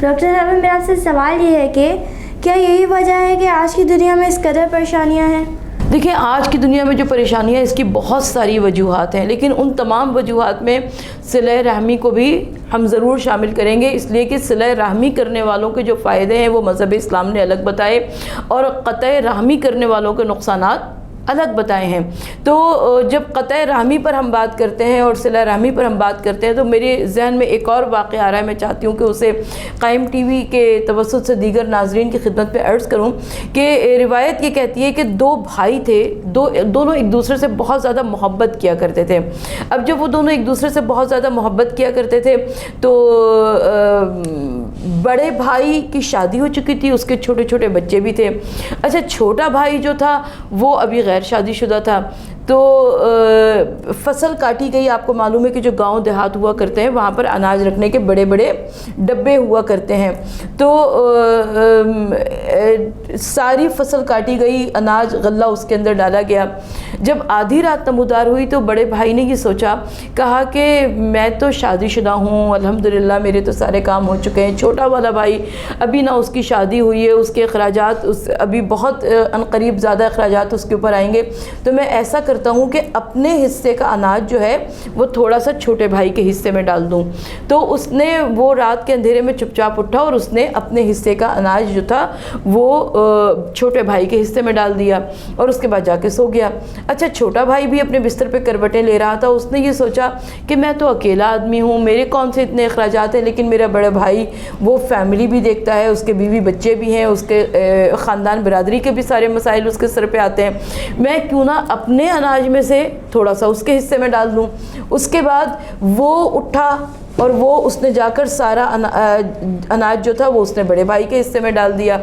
Doctor صاحب میرا آپ سے سوال یہ ہے کہ کیا یہی وجہ ہے کہ آج کی دنیا میں اس قدر پریشانیاں ہیں؟ دیکھیں آج کی دنیا میں جو پریشانیاں اس کی بہت ساری وجوہات ہیں، لیکن ان تمام وجوہات میں صلہ رحمی کو بھی ہم ضرور شامل کریں گے، اس لیے کہ صلہ رحمی کرنے والوں کے جو فائدے ہیں وہ مذہب اسلام نے الگ بتائے اور قطع رحمی کرنے والوں کے نقصانات الگ بتائے ہیں۔ تو جب قطع رحمی پر ہم بات کرتے ہیں اور صلہ رحمی پر ہم بات کرتے ہیں تو میرے ذہن میں ایک اور واقعہ آ رہا ہے، میں چاہتی ہوں کہ اسے قائم ٹی وی کے توسط سے دیگر ناظرین کی خدمت میں عرض کروں کہ روایت یہ کہتی ہے کہ دو بھائی تھے، دونوں ایک دوسرے سے بہت زیادہ محبت کیا کرتے تھے۔ اب جب وہ دونوں ایک دوسرے سے بہت زیادہ محبت کیا کرتے تھے تو بڑے بھائی کی شادی ہو چکی تھی، اس کے چھوٹے چھوٹے بچے بھی تھے۔ اچھا چھوٹا بھائی جو تھا وہ ابھی غیر شادی شدہ تھا، تو فصل کاٹی گئی۔ آپ کو معلوم ہے کہ جو گاؤں دیہات ہوا کرتے ہیں وہاں پر اناج رکھنے کے بڑے بڑے ڈبے ہوا کرتے ہیں، تو ساری فصل کاٹی گئی، اناج غلہ اس کے اندر ڈالا گیا۔ جب آدھی رات نمودار ہوئی تو بڑے بھائی نے یہ سوچا، کہا کہ میں تو شادی شدہ ہوں، الحمدللہ میرے تو سارے کام ہو چکے ہیں، چھوٹا والا بھائی ابھی نہ اس کی شادی ہوئی ہے، اس کے اخراجات ابھی بہت عنقریب زیادہ اخراجات اس کے اوپر آئیں گے، تو میں ایسا کرتا ہوں کہ اپنے حصے کا اناج جو ہے وہ تھوڑا سا چھوٹے بھائی کے حصے میں ڈال دوں۔ تو اس نے وہ رات کے اندھیرے میں چپ چاپ اٹھا اور اس نے اپنے حصے کا اناج جو تھا وہ چھوٹے بھائی کے حصے میں ڈال دیا اور اس کے بعد جا کے سو گیا۔ اچھا چھوٹا بھائی بھی اپنے بستر پہ کروٹیں لے رہا تھا، اس نے یہ سوچا کہ میں تو اکیلا آدمی ہوں، میرے کون سے اتنے اخراجات ہیں، لیکن میرا بڑا بھائی وہ فیملی بھی دیکھتا ہے، اس کے بیوی بچے بھی ہیں، اس کے خاندان برادری کے بھی سارے مسائل اس کے سر پہ آتے ہیں، میں کیوں نہ اپنے اناج میں سے تھوڑا سا اس کے حصے میں ڈال دوں۔ اس کے بعد وہ اٹھا اور وہ اس نے جا کر سارا اناج جو تھا وہ اس نے بڑے بھائی کے حصے میں ڈال دیا۔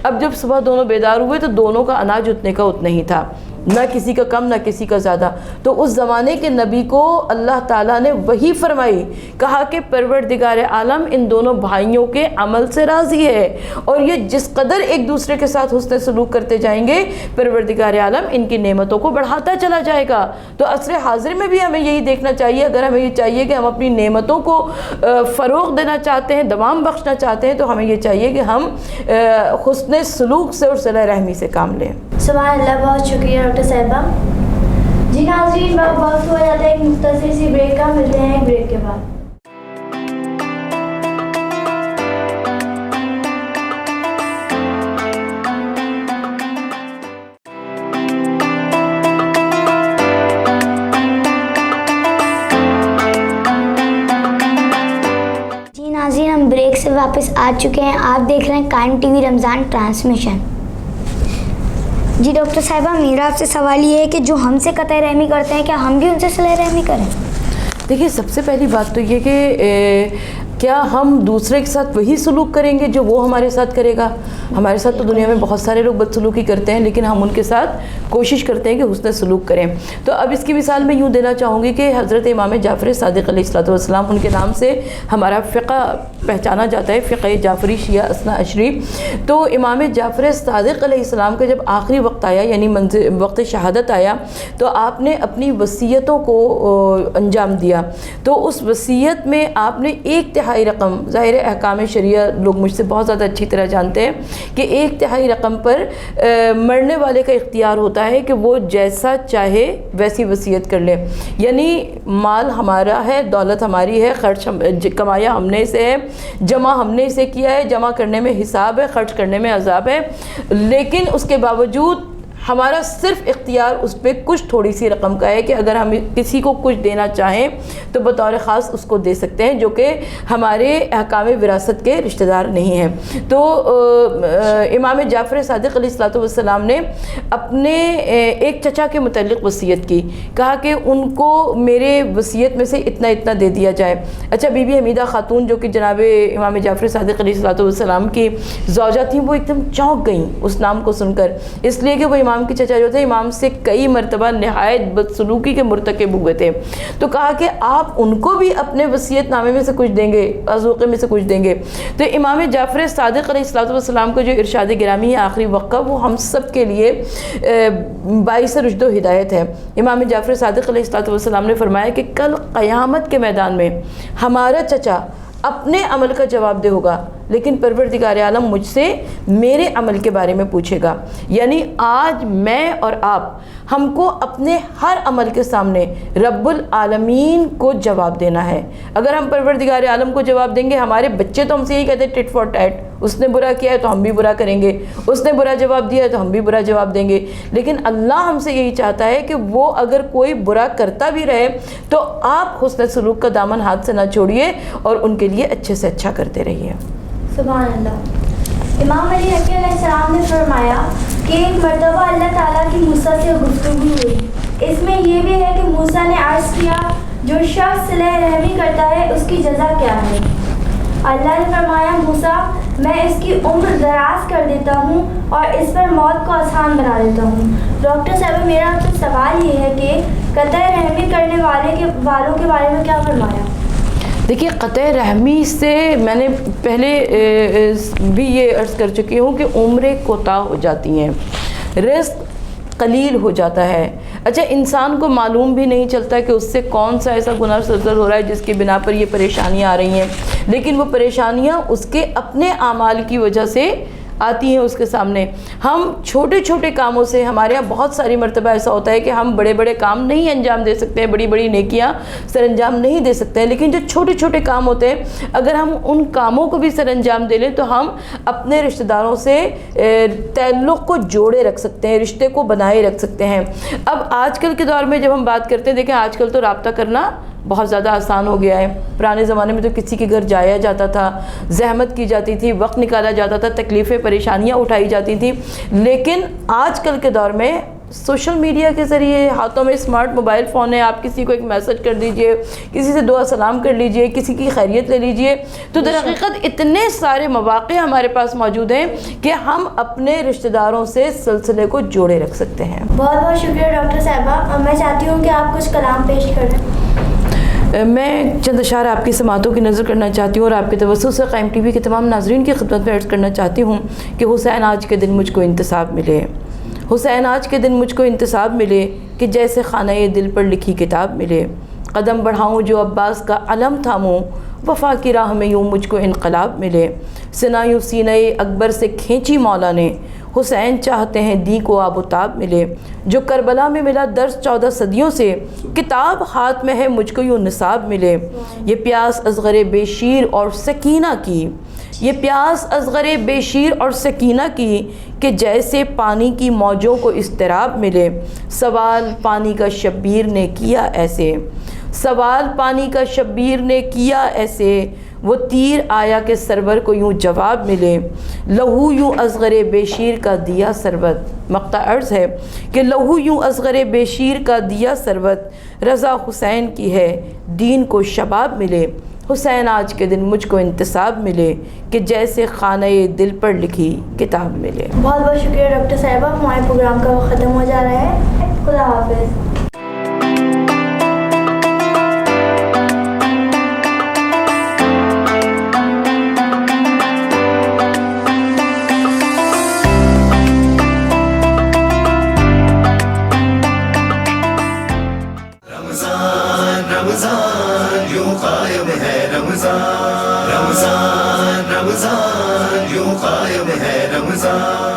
اب جب صبح دونوں بیدار ہوئے تو دونوں کا اناج اتنے کا اتنا ہی تھا، نہ کسی کا کم نہ کسی کا زیادہ۔ تو اس زمانے کے نبی کو اللہ تعالیٰ نے وحی فرمائی، کہا کہ پروردگار عالم ان دونوں بھائیوں کے عمل سے راضی ہے اور یہ جس قدر ایک دوسرے کے ساتھ حسن سلوک کرتے جائیں گے پروردگار عالم ان کی نعمتوں کو بڑھاتا چلا جائے گا۔ تو عصر حاضر میں بھی ہمیں یہی دیکھنا چاہیے، اگر ہمیں یہ چاہیے کہ ہم اپنی نعمتوں کو فروغ دینا چاہتے ہیں، دوام بخشنا چاہتے ہیں، تو ہمیں یہ چاہیے کہ ہم حسن سلوک سے اور صلہ رحمی سے کام لیں۔ سبحان اللہ، بہت شکریہ ڈاکٹر صاحبہ۔ جی ناظرین وقت ہو جاتا ہے ایک مختصر سی بریک کا، ملتے ہیں ایک بریک کے بعد۔ جی ناظرین ہم بریک سے واپس آ چکے ہیں، آپ دیکھ رہے ہیں قائم ٹی وی رمضان ٹرانسمیشن۔ جی ڈاکٹر صاحبہ میرا آپ سے سوال یہ ہے کہ جو ہم سے قطع رحمی کرتے ہیں کیا ہم بھی ان سے صلہ رحمی کریں؟ دیکھیے سب سے پہلی بات تو یہ کہ کیا ہم دوسرے کے ساتھ وہی سلوک کریں گے جو وہ ہمارے ساتھ کرے گا؟ ہمارے ساتھ تو دنیا میں بہت سارے لوگ بدسلوکی کرتے ہیں، لیکن ہم ان کے ساتھ کوشش کرتے ہیں کہ حسن سلوک کریں۔ تو اب اس کی مثال میں یوں دینا چاہوں گی کہ حضرت امام جعفر صادق علیہ السلام، ان کے نام سے ہمارا فقہ پہچانا جاتا ہے، فقہ جعفری شیعہ اثنا عشری۔ تو امام جعفر صادق علیہ السلام کا جب آخری وقت آیا، یعنی وقت شہادت آیا، تو آپ نے اپنی وصیتوں کو انجام دیا۔ تو اس وصیت میں آپ نے 1/3 رقم، ظاہر احکام شریعہ لوگ مجھ سے بہت زیادہ اچھی طرح جانتے ہیں کہ 1/3 رقم پر مرنے والے کا اختیار ہوتا ہے کہ وہ جیسا چاہے ویسی وصیت کر لے، یعنی مال ہمارا ہے، دولت ہماری ہے، خرچ کمایا ہم نے اسے ہے، جمع ہم نے اسے کیا ہے، جمع کرنے میں حساب ہے، خرچ کرنے میں عذاب ہے، لیکن اس کے باوجود ہمارا صرف اختیار اس پہ کچھ تھوڑی سی رقم کا ہے کہ اگر ہم کسی کو کچھ دینا چاہیں تو بطور خاص اس کو دے سکتے ہیں، جو کہ ہمارے احکام وراثت کے رشتہ دار نہیں ہیں۔ تو امام جعفر صادق علیہ السلام نے اپنے ایک چچا کے متعلق وصیت کی، کہا کہ ان کو میرے وصیت میں سے اتنا اتنا دے دیا جائے۔ اچھا بی بی حمیدہ خاتون جو کہ جناب امام جعفر صادق علیہ السلام کی زوجہ تھیں، وہ ایک دم چونک گئیں اس نام کو سن کر، اس لیے کہ وہ امام امام کے چچا جو تھے امام سے کئی مرتبہ نہایت بدسلوکی کے مرتکب ہوئے تھے، تو کہا کہ آپ ان کو بھی اپنے وصیت نامے میں سے کچھ دیں گے، عزوقے میں سے کچھ دیں گے۔ تو امام جعفر صادق علیہ السلام کا جو ارشاد گرامی ہے آخری وقت کا، وہ ہم سب کے لیے باعث رشد و ہدایت ہے۔ امام جعفر صادق علیہ السلام نے فرمایا کہ کل قیامت کے میدان میں ہمارا چچا اپنے عمل کا جواب دے ہوگا، لیکن پروردگار عالم مجھ سے میرے عمل کے بارے میں پوچھے گا۔ یعنی آج میں اور آپ، ہم کو اپنے ہر عمل کے سامنے رب العالمین کو جواب دینا ہے۔ اگر ہم پروردگار عالم کو جواب دیں گے، ہمارے بچے تو ہم سے یہی کہتے ہیں ٹٹ فار ٹیٹ، اس نے برا کیا ہے تو ہم بھی برا کریں گے، اس نے برا جواب دیا ہے تو ہم بھی برا جواب دیں گے۔ لیکن اللہ ہم سے یہی چاہتا ہے کہ وہ اگر کوئی برا کرتا بھی رہے تو آپ حسن سلوک کا دامن ہاتھ سے نہ چھوڑیے اور ان کے لیے اچھے سے اچھا کرتے رہیے۔ سبحان اللہ۔ امام علی حقی علیہ السلام نے فرمایا کہ ایک مرتبہ اللہ تعالیٰ کی موسیٰ سے گفتگو ہوئی۔ اس میں یہ بھی ہے کہ موسیٰ نے عرض کیا جو شخص صلہ رحمی کرتا ہے اس کی جزا کیا ہے؟ اللہ نے فرمایا موسیٰ میں اس کی عمر دراز کر دیتا ہوں اور اس پر موت کو آسان بنا دیتا ہوں۔ ڈاکٹر صاحب میرا آپ سے سوال یہ ہے کہ قطع رحمی کرنے والوں کے بارے میں کیا فرمایا؟ دیکھیے قطع رحمی سے میں نے پہلے بھی یہ عرض کر چکی ہوں کہ عمریں کوتاہ ہو جاتی ہیں، رزق قلیل ہو جاتا ہے۔ اچھا انسان کو معلوم بھی نہیں چلتا کہ اس سے کون سا ایسا گناہ سرزد ہو رہا ہے جس کی بنا پر یہ پریشانیاں آ رہی ہیں، لیکن وہ پریشانیاں اس کے اپنے اعمال کی وجہ سے آتی ہیں اس کے سامنے۔ ہم چھوٹے چھوٹے کاموں سے، ہمارے یہاں بہت ساری مرتبہ ایسا ہوتا ہے کہ ہم بڑے بڑے کام نہیں انجام دے سکتے ہیں، بڑی بڑی نیکیاں سر انجام نہیں دے سکتے ہیں، لیکن جو چھوٹے چھوٹے کام ہوتے ہیں اگر ہم ان کاموں کو بھی سر انجام دے لیں تو ہم اپنے رشتہ داروں سے تعلق کو جوڑے رکھ سکتے ہیں، رشتے کو بنائے رکھ سکتے ہیں۔ اب آج کل کے دور میں جب ہم بات کرتے ہیں، دیکھیں آج کل تو رابطہ کرنا بہت زیادہ آسان ہو گیا ہے۔ پرانے زمانے میں تو کسی کے گھر جایا جاتا تھا، زحمت کی جاتی تھی، وقت نکالا جاتا تھا، تکلیفیں پریشانیاں اٹھائی جاتی تھیں، لیکن آج کل کے دور میں سوشل میڈیا کے ذریعے ہاتھوں میں اسمارٹ موبائل فون ہے، آپ کسی کو ایک میسج کر دیجئے، کسی سے دعا سلام کر لیجئے، کسی کی خیریت لے لیجئے، تو در حقیقت اتنے سارے مواقع ہمارے پاس موجود ہیں کہ ہم اپنے رشتہ داروں سے سلسلے کو جوڑے رکھ سکتے ہیں۔ بہت بہت شکریہ ڈاکٹر صاحبہ۔ میں چاہتی ہوں کہ آپ کچھ کلام پیش کریں۔ میں چند اشعار آپ کی سماعتوں کی نظر کرنا چاہتی ہوں اور آپ کے توسط سے قائم ٹی وی کے تمام ناظرین کی خدمت میں عرض کرنا چاہتی ہوں کہ حسین آج کے دن مجھ کو انتصاب ملے، حسین آج کے دن مجھ کو انتصاب ملے کہ جیسے خانہ دل پر لکھی کتاب ملے، قدم بڑھاؤں جو عباس کا علم تھاموں، وفا کی راہ میں یوں مجھ کو انقلاب ملے، سنا یوں سینہ اکبر سے کھینچی مولا نے، حسین چاہتے ہیں دی کو آب و تاب ملے، جو کربلا میں ملا درس 14 صدیوں سے، کتاب ہاتھ میں ہے مجھ کو یوں نصاب ملے، یہ پیاس اصغر بے شیر اور سکینہ کی، یہ پیاس اصغر بے شیر اور سکینہ کی کہ جیسے پانی کی موجوں کو اضطراب ملے، سوال پانی کا شبیر نے کیا ایسے، سوال پانی کا شبیر نے کیا ایسے، وہ تیر آیا کہ سرور کو یوں جواب ملے، لہو یوں اصغر بے شیر کا دیا سربت، مقطع عرض ہے کہ لہو یوں اصغر بے شیر کا دیا سربت، رضا حسین کی ہے دین کو شباب ملے، حسین آج کے دن مجھ کو انتصاب ملے کہ جیسے خانہ دل پر لکھی کتاب ملے۔ بہت بہت شکریہ ڈاکٹر صاحبہ، ہمارے پروگرام کا وقت ختم ہو جا رہا ہے۔ خدا حافظ۔ رمضان یوں قائم ہے، رمضان رمضان رمضان یوں قائم ہے، رمضان